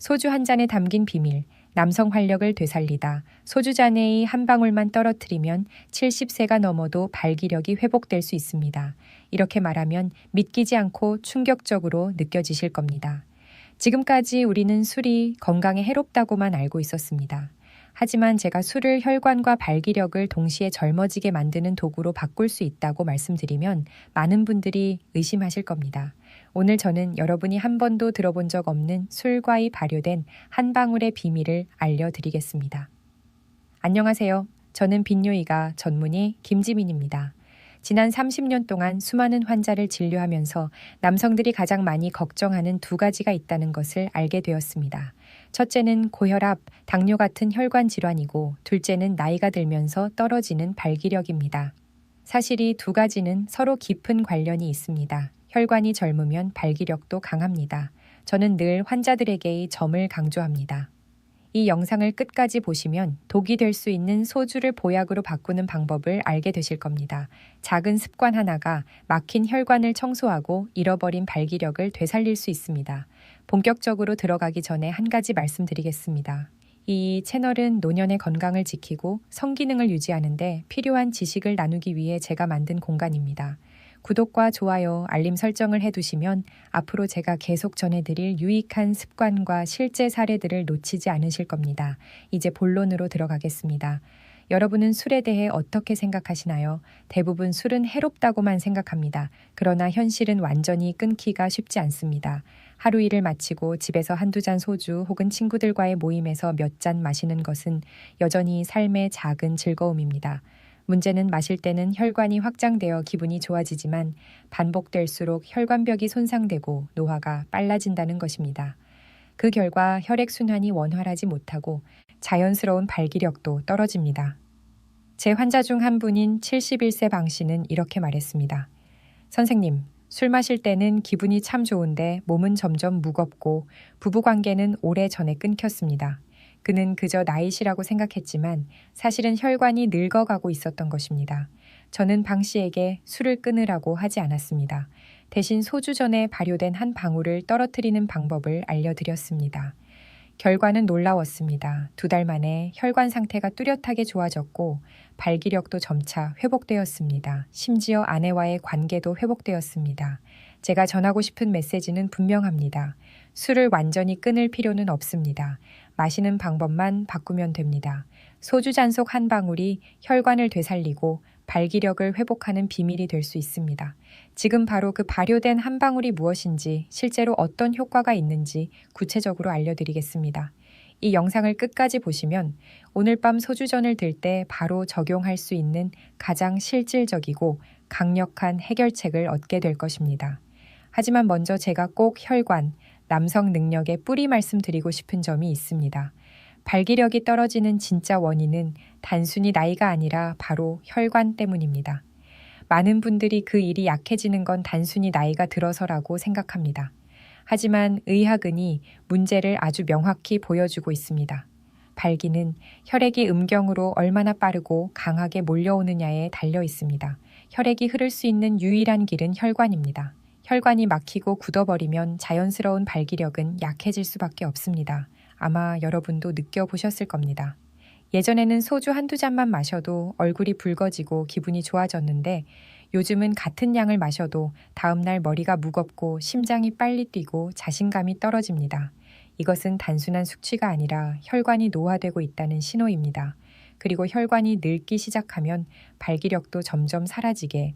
소주 한 잔에 담긴 비밀, 남성 활력을 되살리다. 소주 잔에의 한 방울만 떨어뜨리면 70세가 넘어도 발기력이 회복될 수 있습니다. 이렇게 말하면 믿기지 않고 충격적으로 느껴지실 겁니다. 지금까지 우리는 술이 건강에 해롭다고만 알고 있었습니다. 하지만 제가 술을 혈관과 발기력을 동시에 젊어지게 만드는 도구로 바꿀 수 있다고 말씀드리면 많은 분들이 의심하실 겁니다. 오늘 저는 여러분이 한 번도 들어본 적 없는 술과의 발효된 한 방울의 비밀을 알려드리겠습니다. 안녕하세요. 저는 빈뇨이가 전문의 김지민입니다. 지난 30년 동안 수많은 환자를 진료하면서 남성들이 가장 많이 걱정하는 두 가지가 있다는 것을 알게 되었습니다. 첫째는 고혈압, 당뇨 같은 혈관 질환이고 둘째는 나이가 들면서 떨어지는 발기력입니다. 사실 이 두 가지는 서로 깊은 관련이 있습니다. 혈관이 젊으면 발기력도 강합니다. 저는 늘 환자들에게 이 점을 강조합니다. 이 영상을 끝까지 보시면 독이 될 수 있는 소주를 보약으로 바꾸는 방법을 알게 되실 겁니다. 작은 습관 하나가 막힌 혈관을 청소하고 잃어버린 발기력을 되살릴 수 있습니다. 본격적으로 들어가기 전에 한 가지 말씀드리겠습니다. 이 채널은 노년의 건강을 지키고 성기능을 유지하는데 필요한 지식을 나누기 위해 제가 만든 공간입니다. 구독과 좋아요, 알림 설정을 해두시면 앞으로 제가 계속 전해드릴 유익한 습관과 실제 사례들을 놓치지 않으실 겁니다. 이제 본론으로 들어가겠습니다. 여러분은 술에 대해 어떻게 생각하시나요? 대부분 술은 해롭다고만 생각합니다. 그러나 현실은 완전히 끊기가 쉽지 않습니다. 하루 일을 마치고 집에서 한두 잔 소주 혹은 친구들과의 모임에서 몇 잔 마시는 것은 여전히 삶의 작은 즐거움입니다. 문제는 마실 때는 혈관이 확장되어 기분이 좋아지지만 반복될수록 혈관벽이 손상되고 노화가 빨라진다는 것입니다. 그 결과 혈액순환이 원활하지 못하고 자연스러운 발기력도 떨어집니다. 제 환자 중 한 분인 71세 방 씨는 이렇게 말했습니다. 선생님, 술 마실 때는 기분이 참 좋은데 몸은 점점 무겁고 부부관계는 오래전에 끊겼습니다. 그는 그저 나이시라고 생각했지만 사실은 혈관이 늙어가고 있었던 것입니다. 저는 방 씨에게 술을 끊으라고 하지 않았습니다. 대신 소주 전에 발효된 한 방울을 떨어뜨리는 방법을 알려드렸습니다. 결과는 놀라웠습니다. 2달 만에 혈관 상태가 뚜렷하게 좋아졌고 발기력도 점차 회복되었습니다. 심지어 아내와의 관계도 회복되었습니다. 제가 전하고 싶은 메시지는 분명합니다. 술을 완전히 끊을 필요는 없습니다. 마시는 방법만 바꾸면 됩니다. 소주 잔속 한 방울이 혈관을 되살리고 발기력을 회복하는 비밀이 될 수 있습니다. 지금 바로 그 발효된 한 방울이 무엇인지, 실제로 어떤 효과가 있는지 구체적으로 알려드리겠습니다. 이 영상을 끝까지 보시면 오늘 밤 소주전을 들 때 바로 적용할 수 있는 가장 실질적이고 강력한 해결책을 얻게 될 것입니다. 하지만 먼저 제가 꼭 혈관, 남성 능력의 뿌리 말씀드리고 싶은 점이 있습니다. 발기력이 떨어지는 진짜 원인은 단순히 나이가 아니라 바로 혈관 때문입니다. 많은 분들이 그 일이 약해지는 건 단순히 나이가 들어서라고 생각합니다. 하지만 의학은이 문제를 아주 명확히 보여주고 있습니다. 발기는 혈액이 음경으로 얼마나 빠르고 강하게 몰려오느냐에 달려 있습니다. 혈액이 흐를 수 있는 유일한 길은 혈관입니다. 혈관이 막히고 굳어버리면 자연스러운 발기력은 약해질 수밖에 없습니다. 아마 여러분도 느껴보셨을 겁니다. 예전에는 소주 한두 잔만 마셔도 얼굴이 붉어지고 기분이 좋아졌는데 요즘은 같은 양을 마셔도 다음날 머리가 무겁고 심장이 빨리 뛰고 자신감이 떨어집니다. 이것은 단순한 숙취가 아니라 혈관이 노화되고 있다는 신호입니다. 그리고 혈관이 늙기 시작하면 발기력도 점점 사라지게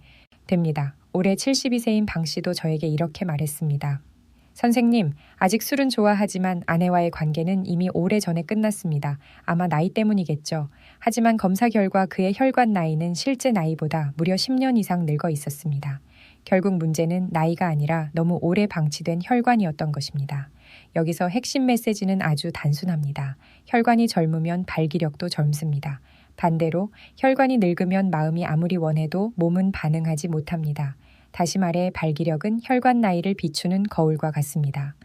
됩니다. 올해 72세인 방 씨도 저에게 이렇게 말했습니다. 선생님, 아직 술은 좋아하지만 아내와의 관계는 이미 오래전에 끝났습니다. 아마 나이 때문이겠죠. 하지만 검사 결과 그의 혈관 나이는 실제 나이보다 무려 10년 이상 늙어 있었습니다. 결국 문제는 나이가 아니라 너무 오래 방치된 혈관이었던 것입니다. 여기서 핵심 메시지는 아주 단순합니다. 혈관이 젊으면 발기력도 젊습니다. 반대로 혈관이 늙으면 마음이 아무리 원해도 몸은 반응하지 못합니다. 다시 말해 발기력은 혈관 나이를 비추는 거울과 같습니다.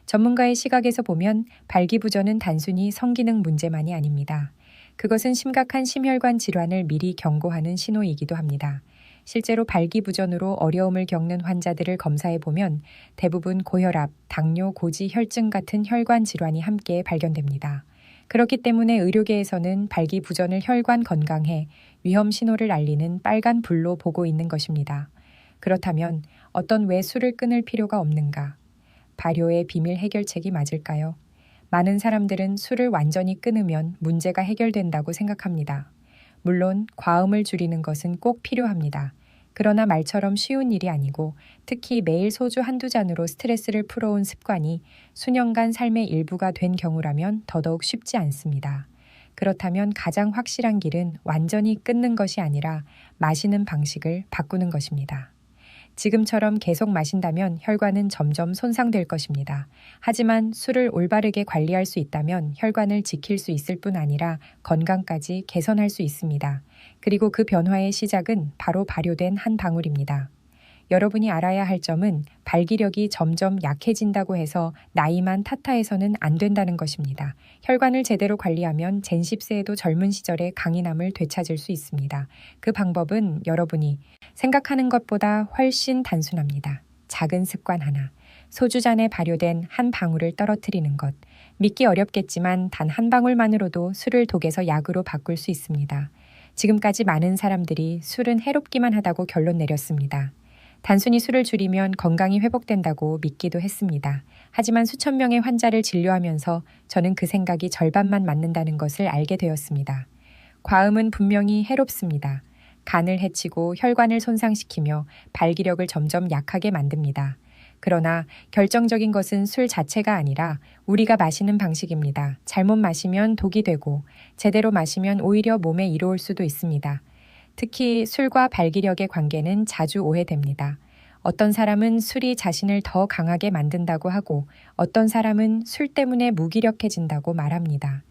전문가의 시각에서 보면 발기부전은 단순히 성기능 문제만이 아닙니다. 그것은 심각한 심혈관 질환을 미리 경고하는 신호이기도 합니다. 실제로 발기부전으로 어려움을 겪는 환자들을 검사해 보면 대부분 고혈압, 당뇨, 고지, 혈증 같은 혈관 질환이 함께 발견됩니다. 그렇기 때문에 의료계에서는 발기부전을 혈관 건강해 위험 신호를 알리는 빨간 불로 보고 있는 것입니다. 그렇다면 어떤 왜 술을 끊을 필요가 없는가? 발효의 비밀 해결책이 맞을까요? 많은 사람들은 술을 완전히 끊으면 문제가 해결된다고 생각합니다. 물론 과음을 줄이는 것은 꼭 필요합니다. 그러나 말처럼 쉬운 일이 아니고 특히 매일 소주 한두 잔으로 스트레스를 풀어온 습관이 수년간 삶의 일부가 된 경우라면 더더욱 쉽지 않습니다. 그렇다면 가장 확실한 길은 완전히 끊는 것이 아니라 마시는 방식을 바꾸는 것입니다. 지금처럼 계속 마신다면 혈관은 점점 손상될 것입니다. 하지만 술을 올바르게 관리할 수 있다면 혈관을 지킬 수 있을 뿐 아니라 건강까지 개선할 수 있습니다. 그리고 그 변화의 시작은 바로 발효된 한 방울입니다. 여러분이 알아야 할 점은 발기력이 점점 약해진다고 해서 나이만 탓하해서는 안 된다는 것입니다. 혈관을 제대로 관리하면 젠 10세에도 젊은 시절의 강인함을 되찾을 수 있습니다. 그 방법은 여러분이 생각하는 것보다 훨씬 단순합니다. 작은 습관 하나. 소주잔에 발효된 한 방울을 떨어뜨리는 것. 믿기 어렵겠지만 단 한 방울만으로도 술을 독에서 약으로 바꿀 수 있습니다. 지금까지 많은 사람들이 술은 해롭기만 하다고 결론 내렸습니다. 단순히 술을 줄이면 건강이 회복된다고 믿기도 했습니다. 하지만 수천 명의 환자를 진료하면서 저는 그 생각이 절반만 맞는다는 것을 알게 되었습니다. 과음은 분명히 해롭습니다. 간을 해치고 혈관을 손상시키며 발기력을 점점 약하게 만듭니다. 그러나 결정적인 것은 술 자체가 아니라 우리가 마시는 방식입니다. 잘못 마시면 독이 되고 제대로 마시면 오히려 몸에 이로울 수도 있습니다. 특히 술과 발기력의 관계는 자주 오해됩니다. 어떤 사람은 술이 자신을 더 강하게 만든다고 하고 어떤 사람은 술 때문에 무기력해진다고 말합니다.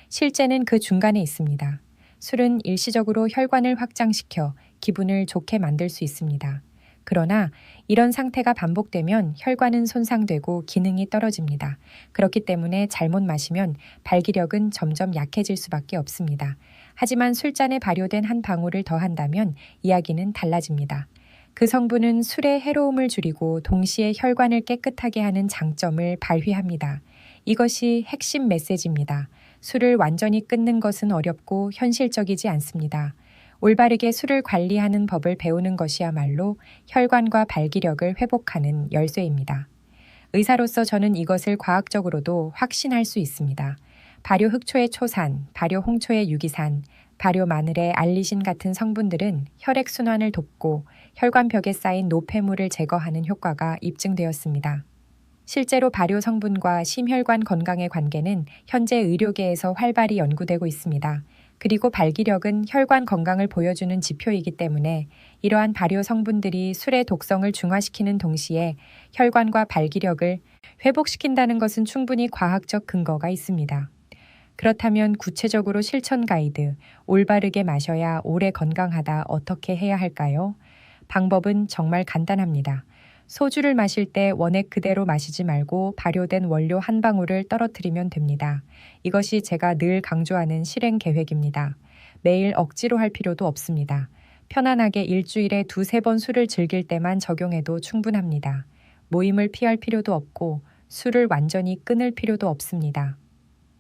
실제는 그 중간에 있습니다. 술은 일시적으로 혈관을 확장시켜 기분을 좋게 만들 수 있습니다. 그러나 이런 상태가 반복되면 혈관은 손상되고 기능이 떨어집니다. 그렇기 때문에 잘못 마시면 발기력은 점점 약해질 수밖에 없습니다. 하지만 술잔에 발효된 한 방울을 더한다면 이야기는 달라집니다. 그 성분은 술의 해로움을 줄이고 동시에 혈관을 깨끗하게 하는 장점을 발휘합니다. 이것이 핵심 메시지입니다. 술을 완전히 끊는 것은 어렵고 현실적이지 않습니다. 올바르게 술을 관리하는 법을 배우는 것이야말로 혈관과 발기력을 회복하는 열쇠입니다. 의사로서 저는 이것을 과학적으로도 확신할 수 있습니다. 발효 흑초의 초산, 발효 홍초의 유기산, 발효 마늘의 알리신 같은 성분들은 혈액순환을 돕고 혈관벽에 쌓인 노폐물을 제거하는 효과가 입증되었습니다. 실제로 발효 성분과 심혈관 건강의 관계는 현재 의료계에서 활발히 연구되고 있습니다. 그리고 발기력은 혈관 건강을 보여주는 지표이기 때문에 이러한 발효 성분들이 술의 독성을 중화시키는 동시에 혈관과 발기력을 회복시킨다는 것은 충분히 과학적 근거가 있습니다. 그렇다면 구체적으로 실천 가이드, 올바르게 마셔야 오래 건강하다 어떻게 해야 할까요? 방법은 정말 간단합니다. 소주를 마실 때 원액 그대로 마시지 말고 발효된 원료 한 방울을 떨어뜨리면 됩니다. 이것이 제가 늘 강조하는 실행 계획입니다. 매일 억지로 할 필요도 없습니다. 편안하게 일주일에 2-3번 술을 즐길 때만 적용해도 충분합니다. 모임을 피할 필요도 없고 술을 완전히 끊을 필요도 없습니다.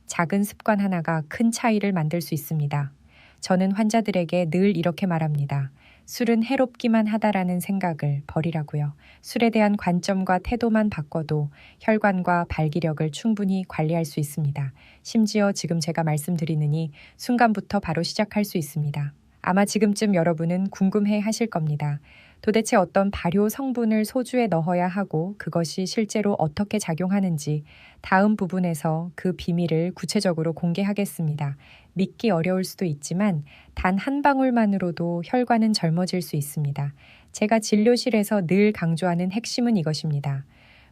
작은 습관 하나가 큰 차이를 만들 수 있습니다. 저는 환자들에게 늘 이렇게 말합니다. 술은 해롭기만 하다라는 생각을 버리라고요. 술에 대한 관점과 태도만 바꿔도 혈관과 발기력을 충분히 관리할 수 있습니다. 심지어 지금 제가 말씀드리느니 순간부터 바로 시작할 수 있습니다. 아마 지금쯤 여러분은 궁금해 하실 겁니다. 도대체 어떤 발효 성분을 소주에 넣어야 하고 그것이 실제로 어떻게 작용하는지 다음 부분에서 그 비밀을 구체적으로 공개하겠습니다. 믿기 어려울 수도 있지만 단 한 방울만으로도 혈관은 젊어질 수 있습니다. 제가 진료실에서 늘 강조하는 핵심은 이것입니다.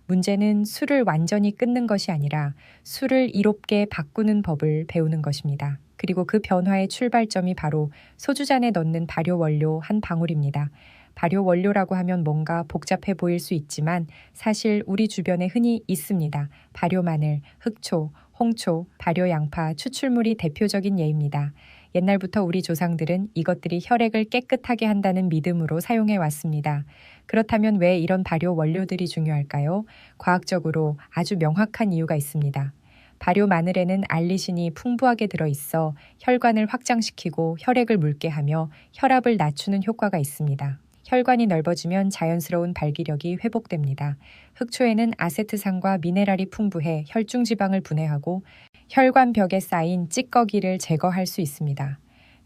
문제는 술을 완전히 끊는 것이 아니라 술을 이롭게 바꾸는 법을 배우는 것입니다. 그리고 그 변화의 출발점이 바로 소주잔에 넣는 발효 원료 한 방울입니다. 발효 원료라고 하면 뭔가 복잡해 보일 수 있지만 사실 우리 주변에 흔히 있습니다. 발효 마늘, 흑초, 홍초, 발효 양파, 추출물이 대표적인 예입니다. 옛날부터 우리 조상들은 이것들이 혈액을 깨끗하게 한다는 믿음으로 사용해 왔습니다. 그렇다면 왜 이런 발효 원료들이 중요할까요? 과학적으로 아주 명확한 이유가 있습니다. 발효 마늘에는 알리신이 풍부하게 들어있어 혈관을 확장시키고 혈액을 묽게 하며 혈압을 낮추는 효과가 있습니다. 혈관이 넓어지면 자연스러운 발기력이 회복됩니다. 흑초에는 아세트산과 미네랄이 풍부해 혈중 지방을 분해하고 혈관벽에 쌓인 찌꺼기를 제거할 수 있습니다.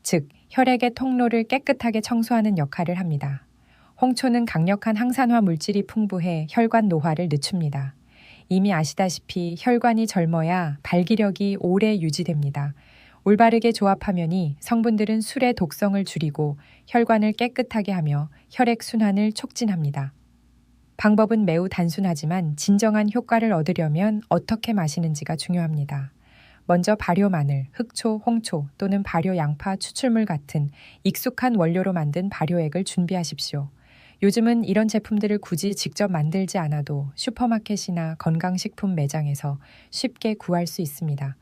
즉, 혈액의 통로를 깨끗하게 청소하는 역할을 합니다. 홍초는 강력한 항산화 물질이 풍부해 혈관 노화를 늦춥니다. 이미 아시다시피 혈관이 젊어야 발기력이 오래 유지됩니다. 올바르게 조합하면이 성분들은 술의 독성을 줄이고 혈관을 깨끗하게 하며 혈액 순환을 촉진합니다. 방법은 매우 단순하지만 진정한 효과를 얻으려면 어떻게 마시는지가 중요합니다. 먼저 발효 마늘, 흑초, 홍초 또는 발효 양파 추출물 같은 익숙한 원료로 만든 발효액을 준비하십시오. 요즘은 이런 제품들을 굳이 직접 만들지 않아도 슈퍼마켓이나 건강식품 매장에서 쉽게 구할 수 있습니다.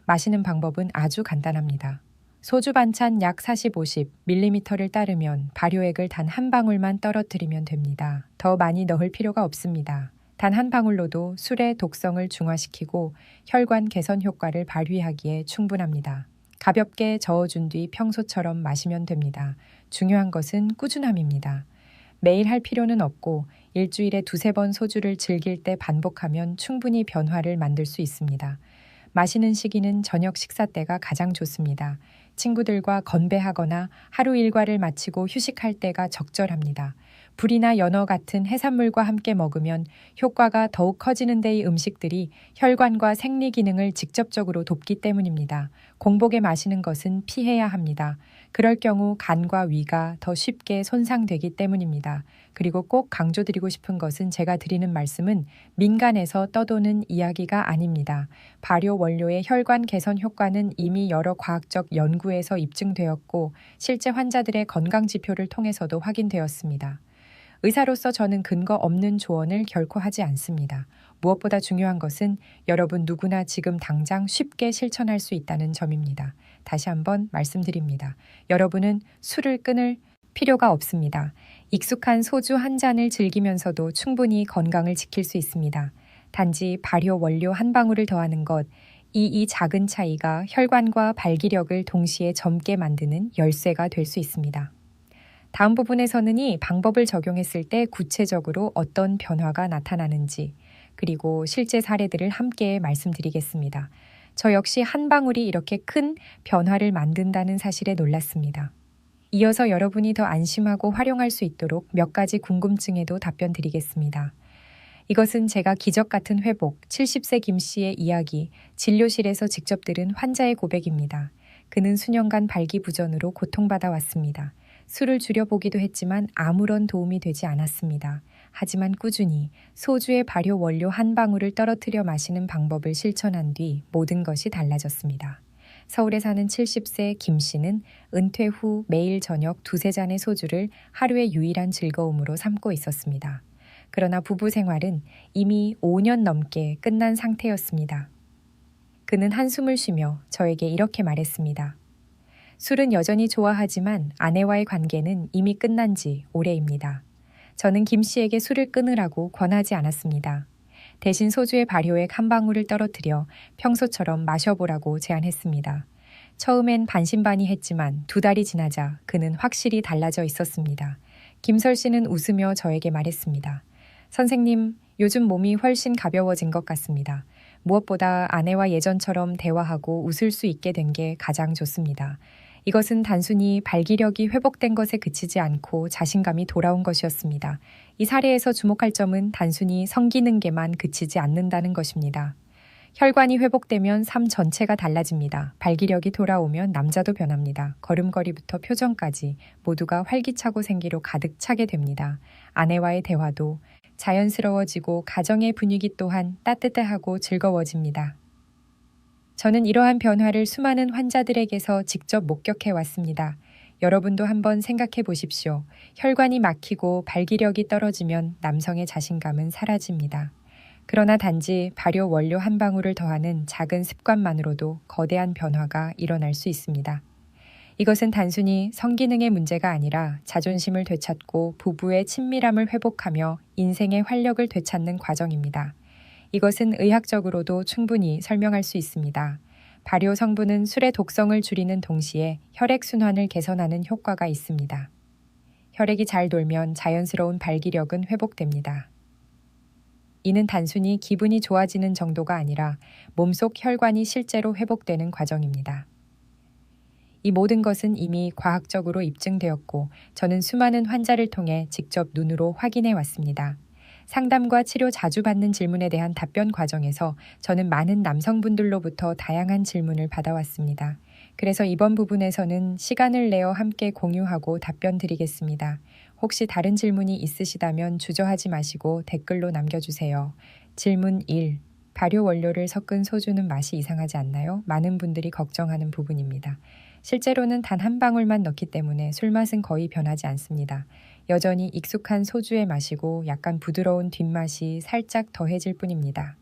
마시는 방법은 아주 간단합니다. 소주 반찬 약 40-50ml를 따르면 발효액을 단 한 방울만 떨어뜨리면 됩니다. 더 많이 넣을 필요가 없습니다. 단 한 방울로도 술의 독성을 중화시키고 혈관 개선 효과를 발휘하기에 충분합니다. 가볍게 저어준 뒤 평소처럼 마시면 됩니다. 중요한 것은 꾸준함입니다. 매일 할 필요는 없고 일주일에 2-3번 소주를 즐길 때 반복하면 충분히 변화를 만들 수 있습니다. 마시는 시기는 저녁 식사 때가 가장 좋습니다. 친구들과 건배하거나 하루 일과를 마치고 휴식할 때가 적절합니다. 불이나 연어 같은 해산물과 함께 먹으면 효과가 더욱 커지는 데이 음식들이 혈관과 생리 기능을 직접적으로 돕기 때문입니다. 공복에 마시는 것은 피해야 합니다. 그럴 경우 간과 위가 더 쉽게 손상되기 때문입니다. 그리고 꼭 강조드리고 싶은 것은 제가 드리는 말씀은 민간에서 떠도는 이야기가 아닙니다. 발효 원료의 혈관 개선 효과는 이미 여러 과학적 연구에서 입증되었고 실제 환자들의 건강 지표를 통해서도 확인되었습니다. 의사로서 저는 근거 없는 조언을 결코 하지 않습니다. 무엇보다 중요한 것은 여러분 누구나 지금 당장 쉽게 실천할 수 있다는 점입니다. 다시 한번 말씀드립니다. 여러분은 술을 끊을 필요가 없습니다. 익숙한 소주 한 잔을 즐기면서도 충분히 건강을 지킬 수 있습니다. 단지 발효 원료 한 방울을 더하는 것, 이 작은 차이가 혈관과 발기력을 동시에 젊게 만드는 열쇠가 될 수 있습니다. 다음 부분에서는 이 방법을 적용했을 때 구체적으로 어떤 변화가 나타나는지, 그리고 실제 사례들을 함께 말씀드리겠습니다. 저 역시 한 방울이 이렇게 큰 변화를 만든다는 사실에 놀랐습니다. 이어서 여러분이 더 안심하고 활용할 수 있도록 몇 가지 궁금증에도 답변 드리겠습니다. 이것은 제가 기적 같은 회복, 70세 김 씨의 이야기, 진료실에서 직접 들은 환자의 고백입니다. 그는 수년간 발기부전으로 고통받아 왔습니다. 술을 줄여보기도 했지만 아무런 도움이 되지 않았습니다. 하지만 꾸준히 소주의 발효 원료 한 방울을 떨어뜨려 마시는 방법을 실천한 뒤 모든 것이 달라졌습니다. 서울에 사는 70세 김 씨는 은퇴 후 매일 저녁 2-3잔의 소주를 하루의 유일한 즐거움으로 삼고 있었습니다. 그러나 부부 생활은 이미 5년 넘게 끝난 상태였습니다. 그는 한숨을 쉬며 저에게 이렇게 말했습니다. 술은 여전히 좋아하지만 아내와의 관계는 이미 끝난 지 오래입니다. 저는 김 씨에게 술을 끊으라고 권하지 않았습니다. 대신 소주의 발효액 한 방울을 떨어뜨려 평소처럼 마셔보라고 제안했습니다. 처음엔 반신반의했지만 2달이 지나자 그는 확실히 달라져 있었습니다. 김설 씨는 웃으며 저에게 말했습니다. 선생님, 요즘 몸이 훨씬 가벼워진 것 같습니다. 무엇보다 아내와 예전처럼 대화하고 웃을 수 있게 된 게 가장 좋습니다. 이것은 단순히 발기력이 회복된 것에 그치지 않고 자신감이 돌아온 것이었습니다. 이 사례에서 주목할 점은 단순히 성기능계만 그치지 않는다는 것입니다. 혈관이 회복되면 삶 전체가 달라집니다. 발기력이 돌아오면 남자도 변합니다. 걸음걸이부터 표정까지 모두가 활기차고 생기로 가득 차게 됩니다. 아내와의 대화도 자연스러워지고 가정의 분위기 또한 따뜻하고 즐거워집니다. 저는 이러한 변화를 수많은 환자들에게서 직접 목격해 왔습니다. 여러분도 한번 생각해 보십시오. 혈관이 막히고 발기력이 떨어지면 남성의 자신감은 사라집니다. 그러나 단지 발효 원료 한 방울을 더하는 작은 습관만으로도 거대한 변화가 일어날 수 있습니다. 이것은 단순히 성기능의 문제가 아니라 자존심을 되찾고 부부의 친밀함을 회복하며 인생의 활력을 되찾는 과정입니다. 이것은 의학적으로도 충분히 설명할 수 있습니다. 발효 성분은 술의 독성을 줄이는 동시에 혈액순환을 개선하는 효과가 있습니다. 혈액이 잘 돌면 자연스러운 발기력은 회복됩니다. 이는 단순히 기분이 좋아지는 정도가 아니라 몸속 혈관이 실제로 회복되는 과정입니다. 이 모든 것은 이미 과학적으로 입증되었고 저는 수많은 환자를 통해 직접 눈으로 확인해 왔습니다. 상담과 치료 자주 받는 질문에 대한 답변 과정에서 저는 많은 남성분들로부터 다양한 질문을 받아왔습니다. 그래서 이번 부분에서는 시간을 내어 함께 공유하고 답변 드리겠습니다. 혹시 다른 질문이 있으시다면 주저하지 마시고 댓글로 남겨주세요. 질문 1. 발효 원료를 섞은 소주는 맛이 이상하지 않나요? 많은 분들이 걱정하는 부분입니다. 실제로는 단 한 방울만 넣기 때문에 술맛은 거의 변하지 않습니다. 여전히 익숙한 소주의 맛이고 약간 부드러운 뒷맛이 살짝 더해질 뿐입니다.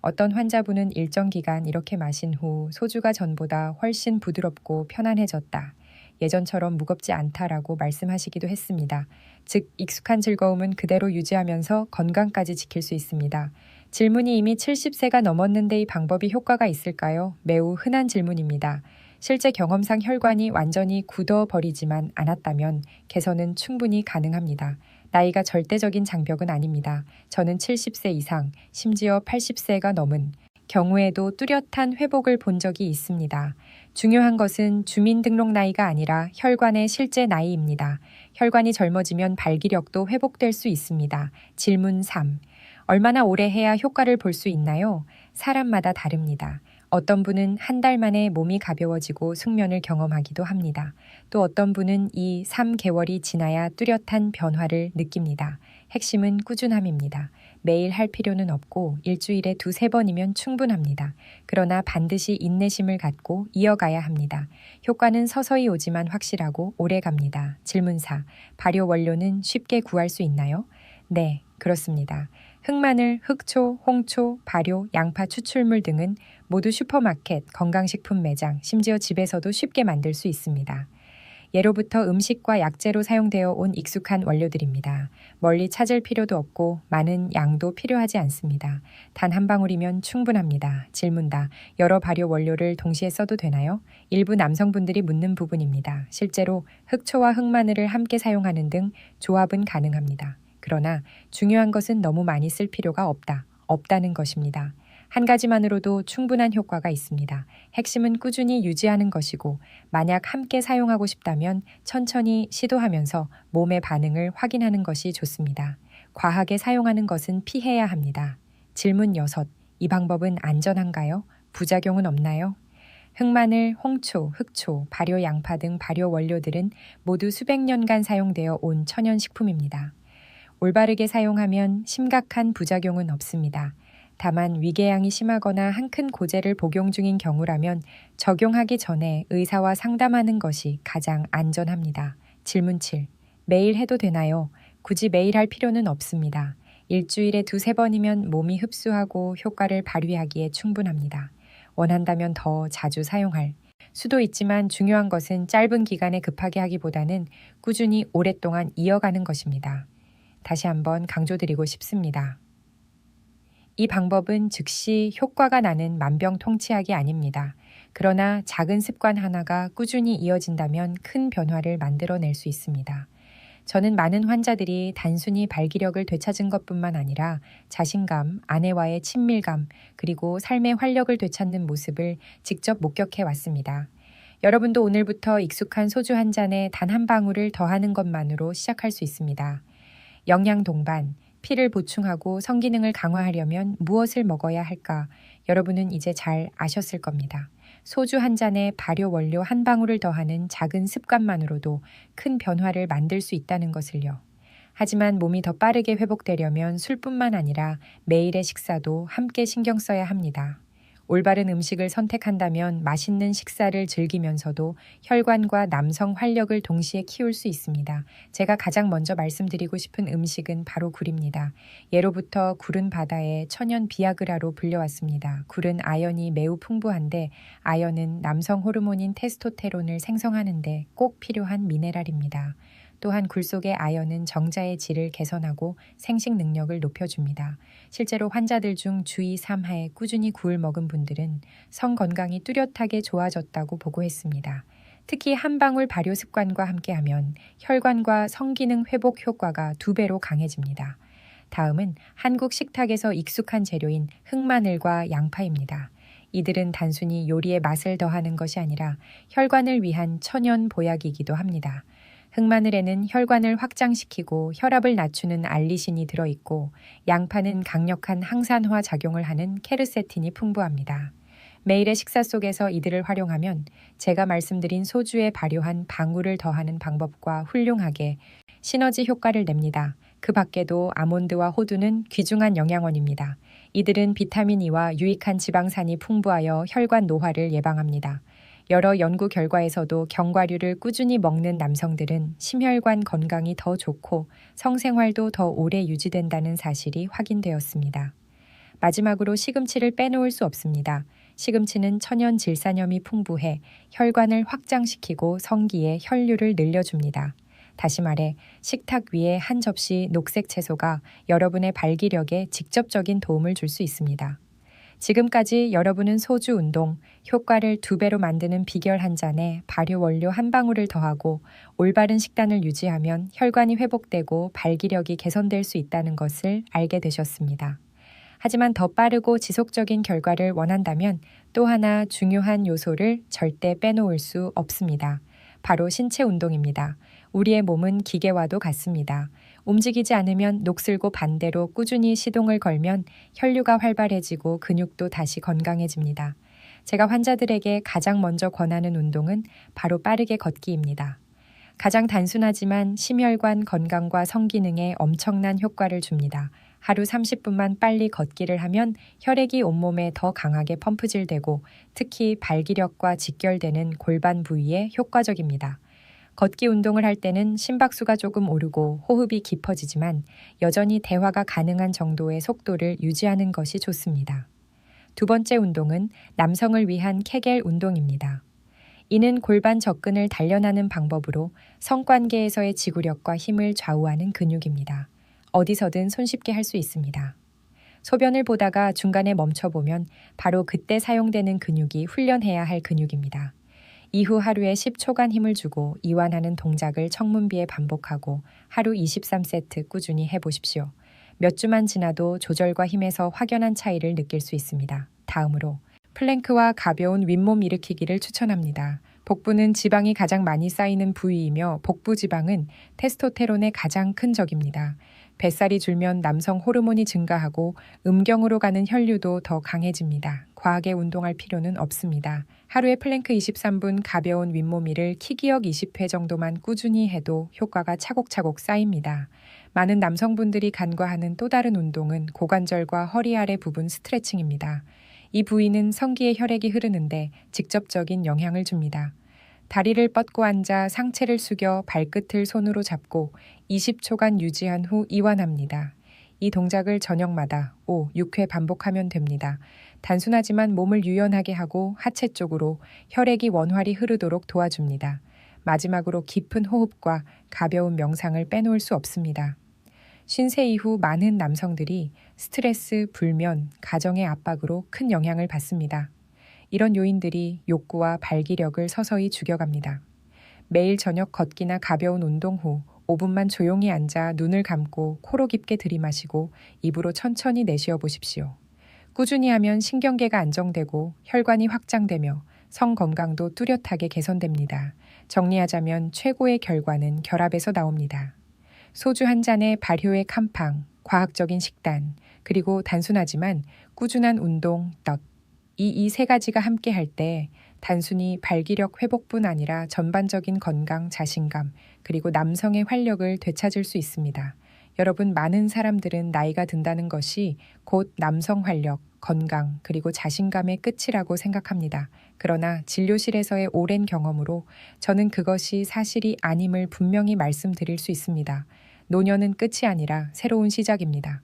어떤 환자분은 일정 기간 이렇게 마신 후 소주가 전보다 훨씬 부드럽고 편안해졌다. 예전처럼 무겁지 않다라고 말씀하시기도 했습니다. 즉, 익숙한 즐거움은 그대로 유지하면서 건강까지 지킬 수 있습니다. 질문이 이미 70세가 넘었는데 이 방법이 효과가 있을까요? 매우 흔한 질문입니다. 실제 경험상 혈관이 완전히 굳어버리지만 않았다면 개선은 충분히 가능합니다. 나이가 절대적인 장벽은 아닙니다. 저는 70세 이상, 심지어 80세가 넘은 경우에도 뚜렷한 회복을 본 적이 있습니다. 중요한 것은 주민등록 나이가 아니라 혈관의 실제 나이입니다. 혈관이 젊어지면 발기력도 회복될 수 있습니다. 질문 3. 얼마나 오래 해야 효과를 볼 수 있나요? 사람마다 다릅니다. 어떤 분은 한 달 만에 몸이 가벼워지고 숙면을 경험하기도 합니다. 또 어떤 분은 2, 3개월이 지나야 뚜렷한 변화를 느낍니다. 핵심은 꾸준함입니다. 매일 할 필요는 없고 일주일에 2-3번이면 충분합니다. 그러나 반드시 인내심을 갖고 이어가야 합니다. 효과는 서서히 오지만 확실하고 오래 갑니다. 질문 4. 발효 원료는 쉽게 구할 수 있나요? 네, 그렇습니다. 흑마늘, 흑초, 홍초, 발효, 양파 추출물 등은 모두 슈퍼마켓, 건강식품 매장, 심지어 집에서도 쉽게 만들 수 있습니다. 예로부터 음식과 약재로 사용되어 온 익숙한 원료들입니다. 멀리 찾을 필요도 없고 많은 양도 필요하지 않습니다. 단 한 방울이면 충분합니다. 질문다. 여러 발효 원료를 동시에 써도 되나요? 일부 남성분들이 묻는 부분입니다. 실제로 흑초와 흑마늘을 함께 사용하는 등 조합은 가능합니다. 그러나 중요한 것은 너무 많이 쓸 필요가 없다는 것입니다. 한 가지만으로도 충분한 효과가 있습니다. 핵심은 꾸준히 유지하는 것이고 만약 함께 사용하고 싶다면 천천히 시도하면서 몸의 반응을 확인하는 것이 좋습니다. 과하게 사용하는 것은 피해야 합니다. 질문 6. 이 방법은 안전한가요? 부작용은 없나요? 흑마늘, 홍초, 흑초, 발효 양파 등 발효 원료들은 모두 수백 년간 사용되어 온 천연식품입니다. 올바르게 사용하면 심각한 부작용은 없습니다. 다만 위궤양이 심하거나 한큰 고제를 복용 중인 경우라면 적용하기 전에 의사와 상담하는 것이 가장 안전합니다. 질문 7. 매일 해도 되나요? 굳이 매일 할 필요는 없습니다. 일주일에 2-3번이면 몸이 흡수하고 효과를 발휘하기에 충분합니다. 원한다면 더 자주 사용할 수도 있지만 중요한 것은 짧은 기간에 급하게 하기보다는 꾸준히 오랫동안 이어가는 것입니다. 다시 한번 강조드리고 싶습니다. 이 방법은 즉시 효과가 나는 만병통치약이 아닙니다. 그러나 작은 습관 하나가 꾸준히 이어진다면 큰 변화를 만들어낼 수 있습니다. 저는 많은 환자들이 단순히 발기력을 되찾은 것뿐만 아니라 자신감, 아내와의 친밀감, 그리고 삶의 활력을 되찾는 모습을 직접 목격해 왔습니다. 여러분도 오늘부터 익숙한 소주 한 잔에 단 한 방울을 더하는 것만으로 시작할 수 있습니다. 영양 동반, 피를 보충하고 성기능을 강화하려면 무엇을 먹어야 할까? 여러분은 이제 잘 아셨을 겁니다. 소주 한 잔에 발효 원료 한 방울을 더하는 작은 습관만으로도 큰 변화를 만들 수 있다는 것을요. 하지만 몸이 더 빠르게 회복되려면 술뿐만 아니라 매일의 식사도 함께 신경 써야 합니다. 올바른 음식을 선택한다면 맛있는 식사를 즐기면서도 혈관과 남성 활력을 동시에 키울 수 있습니다. 제가 가장 먼저 말씀드리고 싶은 음식은 바로 굴입니다. 예로부터 굴은 바다의 천연 비아그라로 불려왔습니다. 굴은 아연이 매우 풍부한데 아연은 남성 호르몬인 테스토테론을 생성하는데 꼭 필요한 미네랄입니다. 또한 굴 속의 아연은 정자의 질을 개선하고 생식 능력을 높여줍니다. 실제로 환자들 중 주의 3하에 꾸준히 굴을 먹은 분들은 성 건강이 뚜렷하게 좋아졌다고 보고했습니다. 특히 한 방울 발효 습관과 함께하면 혈관과 성기능 회복 효과가 2배로 강해집니다. 다음은 한국 식탁에서 익숙한 재료인 흑마늘과 양파입니다. 이들은 단순히 요리의 맛을 더하는 것이 아니라 혈관을 위한 천연 보약이기도 합니다. 흑마늘에는 혈관을 확장시키고 혈압을 낮추는 알리신이 들어있고 양파는 강력한 항산화 작용을 하는 케르세틴이 풍부합니다. 매일의 식사 속에서 이들을 활용하면 제가 말씀드린 소주에 발효한 방울을 더하는 방법과 훌륭하게 시너지 효과를 냅니다. 그 밖에도 아몬드와 호두는 귀중한 영양원입니다. 이들은 비타민 E와 유익한 지방산이 풍부하여 혈관 노화를 예방합니다. 여러 연구 결과에서도 견과류를 꾸준히 먹는 남성들은 심혈관 건강이 더 좋고 성생활도 더 오래 유지된다는 사실이 확인되었습니다. 마지막으로 시금치를 빼놓을 수 없습니다. 시금치는 천연 질산염이 풍부해 혈관을 확장시키고 성기의 혈류를 늘려줍니다. 다시 말해 식탁 위에 한 접시 녹색 채소가 여러분의 발기력에 직접적인 도움을 줄 수 있습니다. 지금까지 여러분은 소주 운동, 효과를 2배로 만드는 비결 한 잔에 발효 원료 한 방울을 더하고 올바른 식단을 유지하면 혈관이 회복되고 발기력이 개선될 수 있다는 것을 알게 되셨습니다. 하지만 더 빠르고 지속적인 결과를 원한다면 또 하나 중요한 요소를 절대 빼놓을 수 없습니다. 바로 신체 운동입니다. 우리의 몸은 기계와도 같습니다. 움직이지 않으면 녹슬고 반대로 꾸준히 시동을 걸면 혈류가 활발해지고 근육도 다시 건강해집니다. 제가 환자들에게 가장 먼저 권하는 운동은 바로 빠르게 걷기입니다. 가장 단순하지만 심혈관 건강과 성기능에 엄청난 효과를 줍니다. 하루 30분만 빨리 걷기를 하면 혈액이 온몸에 더 강하게 펌프질되고 특히 발기력과 직결되는 골반 부위에 효과적입니다. 걷기 운동을 할 때는 심박수가 조금 오르고 호흡이 깊어지지만 여전히 대화가 가능한 정도의 속도를 유지하는 것이 좋습니다. 2번째 운동은 남성을 위한 케겔 운동입니다. 이는 골반 접근을 단련하는 방법으로 성관계에서의 지구력과 힘을 좌우하는 근육입니다. 어디서든 손쉽게 할 수 있습니다. 소변을 보다가 중간에 멈춰보면 바로 그때 사용되는 근육이 훈련해야 할 근육입니다. 이후 하루에 10초간 힘을 주고 이완하는 동작을 청문비에 반복하고 하루 23세트 꾸준히 해보십시오. 몇 주만 지나도 조절과 힘에서 확연한 차이를 느낄 수 있습니다. 다음으로 플랭크와 가벼운 윗몸 일으키기를 추천합니다. 복부는 지방이 가장 많이 쌓이는 부위이며 복부 지방은 테스토테론의 가장 큰 적입니다. 뱃살이 줄면 남성 호르몬이 증가하고 음경으로 가는 혈류도 더 강해집니다. 과하게 운동할 필요는 없습니다. 하루에 플랭크 23분 가벼운 윗몸일을 키기역 20회 정도만 꾸준히 해도 효과가 차곡차곡 쌓입니다. 많은 남성분들이 간과하는 또 다른 운동은 고관절과 허리 아래 부분 스트레칭입니다. 이 부위는 성기의 혈액이 흐르는데 직접적인 영향을 줍니다. 다리를 뻗고 앉아 상체를 숙여 발끝을 손으로 잡고 20초간 유지한 후 이완합니다. 이 동작을 저녁마다 5, 6회 반복하면 됩니다. 단순하지만 몸을 유연하게 하고 하체 쪽으로 혈액이 원활히 흐르도록 도와줍니다. 마지막으로 깊은 호흡과 가벼운 명상을 빼놓을 수 없습니다. 신세 이후 많은 남성들이 스트레스, 불면, 가정의 압박으로 큰 영향을 받습니다. 이런 요인들이 욕구와 발기력을 서서히 죽여갑니다. 매일 저녁 걷기나 가벼운 운동 후 5분만 조용히 앉아 눈을 감고 코로 깊게 들이마시고 입으로 천천히 내쉬어 보십시오. 꾸준히 하면 신경계가 안정되고 혈관이 확장되며 성 건강도 뚜렷하게 개선됩니다. 정리하자면 최고의 결과는 결합에서 나옵니다. 소주 한 잔에 발효의 캄팡, 과학적인 식단, 그리고 단순하지만 꾸준한 운동, 덧. 이 세 가지가 함께 할 때 단순히 발기력 회복뿐 아니라 전반적인 건강, 자신감, 그리고 남성의 활력을 되찾을 수 있습니다. 여러분, 많은 사람들은 나이가 든다는 것이 곧 남성 활력, 건강, 그리고 자신감의 끝이라고 생각합니다. 그러나 진료실에서의 오랜 경험으로 저는 그것이 사실이 아님을 분명히 말씀드릴 수 있습니다. 노년은 끝이 아니라 새로운 시작입니다.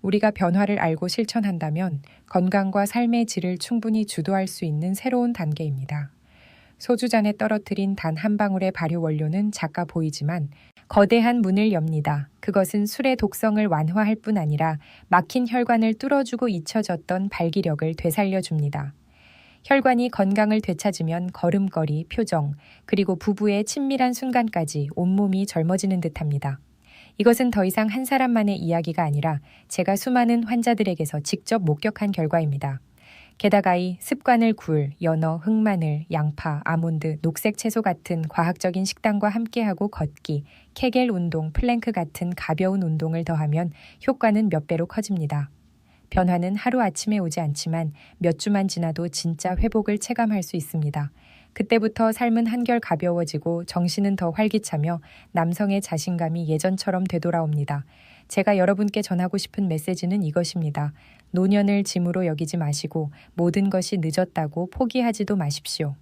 우리가 변화를 알고 실천한다면 건강과 삶의 질을 충분히 주도할 수 있는 새로운 단계입니다. 소주잔에 떨어뜨린 단 한 방울의 발효 원료는 작아 보이지만 거대한 문을 엽니다. 그것은 술의 독성을 완화할 뿐 아니라 막힌 혈관을 뚫어주고 잊혀졌던 발기력을 되살려줍니다. 혈관이 건강을 되찾으면 걸음걸이, 표정, 그리고 부부의 친밀한 순간까지 온몸이 젊어지는 듯합니다. 이것은 더 이상 한 사람만의 이야기가 아니라 제가 수많은 환자들에게서 직접 목격한 결과입니다. 게다가 이 습관을 굴, 연어, 흑마늘, 양파, 아몬드, 녹색 채소 같은 과학적인 식단과 함께하고 걷기, 케겔 운동, 플랭크 같은 가벼운 운동을 더하면 효과는 몇 배로 커집니다. 변화는 하루아침에 오지 않지만 몇 주만 지나도 진짜 회복을 체감할 수 있습니다. 그때부터 삶은 한결 가벼워지고 정신은 더 활기차며 남성의 자신감이 예전처럼 되돌아옵니다. 제가 여러분께 전하고 싶은 메시지는 이것입니다. 노년을 짐으로 여기지 마시고 모든 것이 늦었다고 포기하지도 마십시오.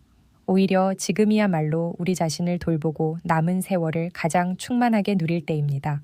오히려 지금이야말로 우리 자신을 돌보고 남은 세월을 가장 충만하게 누릴 때입니다.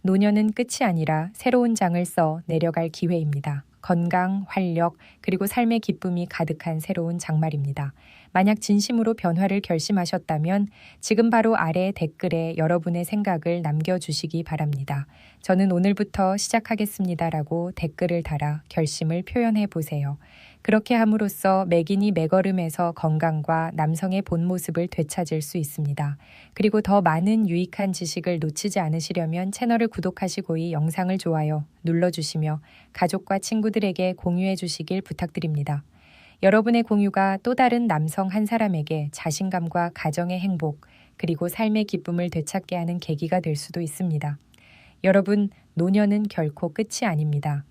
노년은 끝이 아니라 새로운 장을 써 내려갈 기회입니다. 건강, 활력, 그리고 삶의 기쁨이 가득한 새로운 장말입니다. 만약 진심으로 변화를 결심하셨다면 지금 바로 아래 댓글에 여러분의 생각을 남겨주시기 바랍니다. 저는 오늘부터 시작하겠습니다라고 댓글을 달아 결심을 표현해 보세요. 그렇게 함으로써 매기니 매걸음에서 건강과 남성의 본 모습을 되찾을 수 있습니다. 그리고 더 많은 유익한 지식을 놓치지 않으시려면 채널을 구독하시고 이 영상을 좋아요 눌러주시며 가족과 친구들에게 공유해 주시길 부탁드립니다. 여러분의 공유가 또 다른 남성 한 사람에게 자신감과 가정의 행복, 그리고 삶의 기쁨을 되찾게 하는 계기가 될 수도 있습니다. 여러분, 노년은 결코 끝이 아닙니다.